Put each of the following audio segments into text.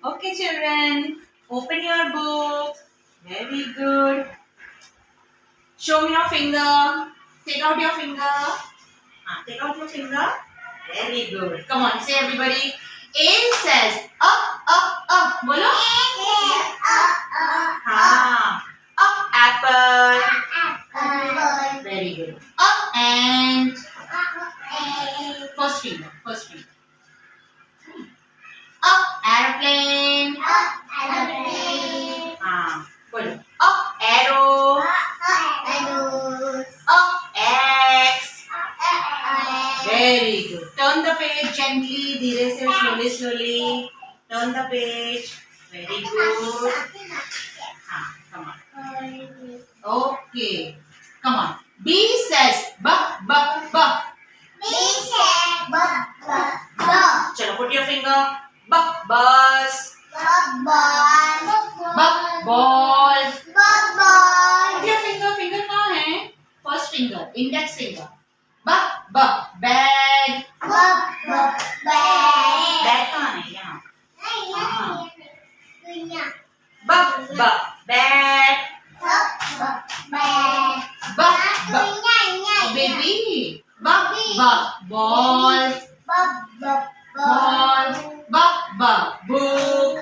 Okay, children. Open your book. Very good. Show me your finger. Take out your finger. Take out your finger. Very good. Come on, say everybody. A says up, up, up. Bolo. Up apple. Very good. Up and first finger. First finger. Up airplane. Bolo. Up arrow. Up X. Very good. Turn the page gently. धीरे से slowly. Turn the page. Very good. Come on. Okay. Come on. B says buck. Chalo, put your finger. Buck bus. Buck ball. Put your finger. Finger कहाँ है? First finger. Index finger. Buck bag. Bag कहाँ है? यहाँ. Buck bat. Buck baby. Buck ball. Book.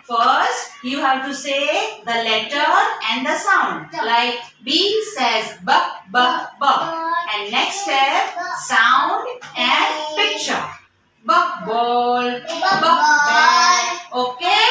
First, you have to say the letter and the sound. Like B says buck. And next step, sound and picture. Buck ball. Buck bag. Okay?